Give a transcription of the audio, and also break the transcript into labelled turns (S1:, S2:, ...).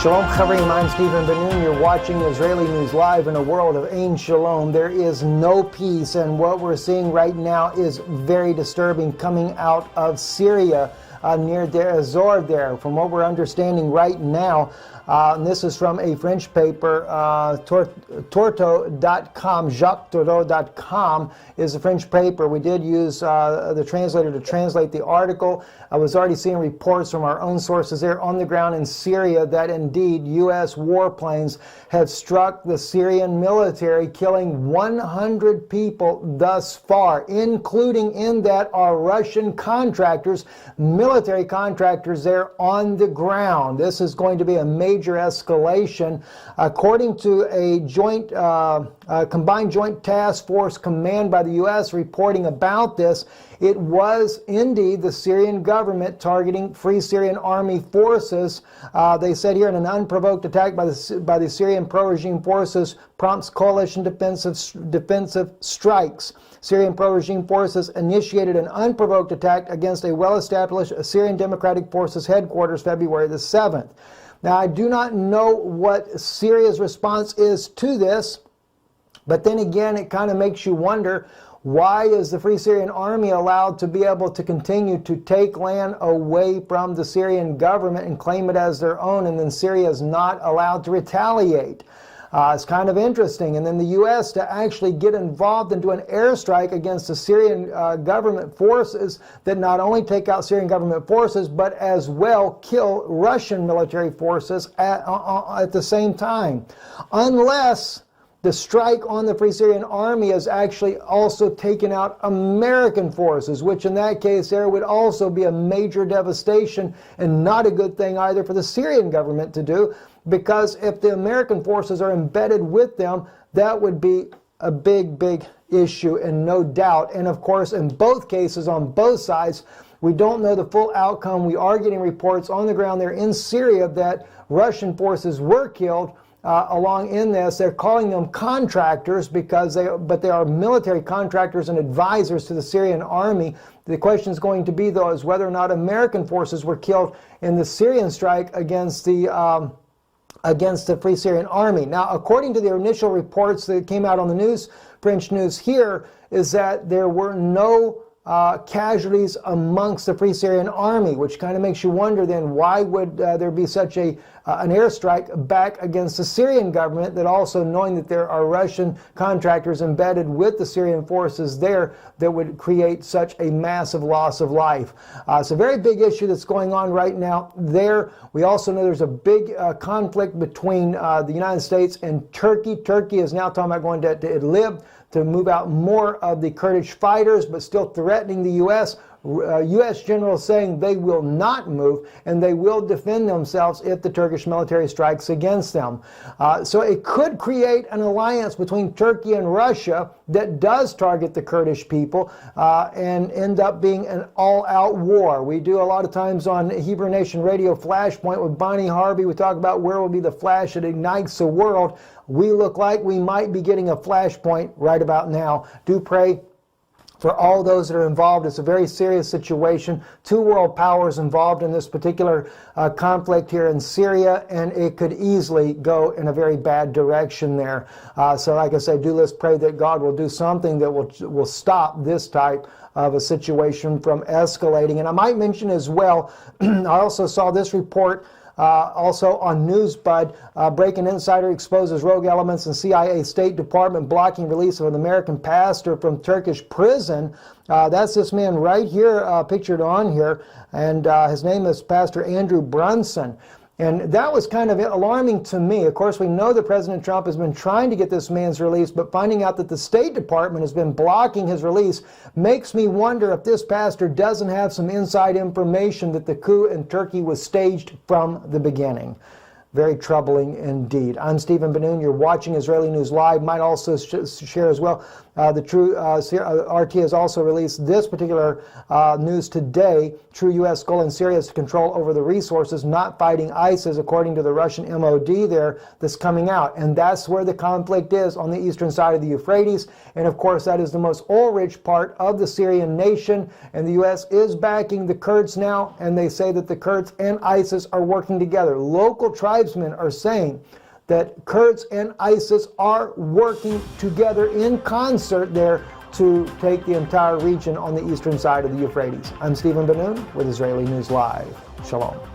S1: Shalom Chaverim, I'm Stephen Ben-Nun. You're watching Israeli News Live in a world of Ein Shalom. There is no peace, and what we're seeing right now is very disturbing coming out of Syria near Deir ez-Zor there. From what we're understanding right now, and this is from a French paper, Torto.com, JacquesTorto.com is a French paper. We did use the translator to translate the article. I was already seeing reports from our own sources there on the ground in Syria that indeed U.S. warplanes have struck the Syrian military, killing 100 people thus far, including in that are Russian contractors, military contractors there on the ground. This is going to be a major escalation. According to a combined joint task force command by the U.S. reporting about this, it was indeed the Syrian government targeting Free Syrian Army forces. They said here, in an unprovoked attack by the Syrian pro-regime forces prompts coalition defensive strikes. Syrian pro-regime forces initiated an unprovoked attack against a well-established Syrian Democratic Forces headquarters February the 7th. Now, I do not know what Syria's response is to this, but then again, it kind of makes you wonder, why is the Free Syrian Army allowed to be able to continue to take land away from the Syrian government and claim it as their own, and then Syria is not allowed to retaliate? It's kind of interesting. And then the U.S. to actually get involved and do an airstrike against the Syrian government forces that not only take out Syrian government forces, but as well kill Russian military forces at the same time. Unless the strike on the Free Syrian Army has actually also taken out American forces, which in that case there would also be a major devastation and not a good thing either for the Syrian government to do, because if the American forces are embedded with them, that would be a big, big issue, and no doubt. And of course, in both cases, on both sides, we don't know the full outcome. We are getting reports on the ground there in Syria that Russian forces were killed along in this. They're calling them contractors but they are military contractors and advisors to the Syrian army. The question is going to be, though, is whether or not American forces were killed in the Syrian strike against the Free Syrian Army. Now, according to the initial reports that came out on the news, French news here, is that there were no casualties amongst the Free Syrian Army, which kind of makes you wonder then, why would there be such an airstrike back against the Syrian government, that also knowing that there are Russian contractors embedded with the Syrian forces there that would create such a massive loss of life. It's a very big issue that's going on right now there. We also know there's a big conflict between the United States and Turkey. Turkey is now talking about going to Idlib to move out more of the Kurdish fighters, but still threatening the U.S. U.S. generals saying they will not move and they will defend themselves if the Turkish military strikes against them. So it could create an alliance between Turkey and Russia that does target the Kurdish people and end up being an all-out war. We do a lot of times on Hebrew Nation Radio Flashpoint with Bonnie Harvey. We talk about where will be the flash that ignites the world. We look like we might be getting a flashpoint right about now. Do pray for all those that are involved. It's a very serious situation. Two world powers involved in this particular conflict here in Syria, and it could easily go in a very bad direction there. So like I said, let's pray that God will do something that will stop this type of a situation from escalating. And I might mention as well, I also saw this report also on NewsBud, Breaking Insider exposes rogue elements in CIA State Department blocking release of an American pastor from Turkish prison. That's this man right here, pictured on here, and his name is Pastor Andrew Brunson. And that was kind of alarming to me. Of course, we know that President Trump has been trying to get this man's release, but finding out that the State Department has been blocking his release makes me wonder if this pastor doesn't have some inside information that the coup in Turkey was staged from the beginning. Very troubling indeed. I'm Stephen Ben-Nun. You're watching Israeli News Live. Might also share as well. The True RT has also released this particular news today. True U.S. goal in Syria is to control over the resources, not fighting ISIS, according to the Russian MOD there, that's coming out. And that's where the conflict is, on the eastern side of the Euphrates. And of course, that is the most oil-rich part of the Syrian nation. And the U.S. is backing the Kurds now, and they say that the Kurds and ISIS are working together. Local tribes tribesmen are saying that Kurds and ISIS are working together in concert there to take the entire region on the eastern side of the Euphrates. I'm Stephen Ben-Nun with Israeli News Live. Shalom.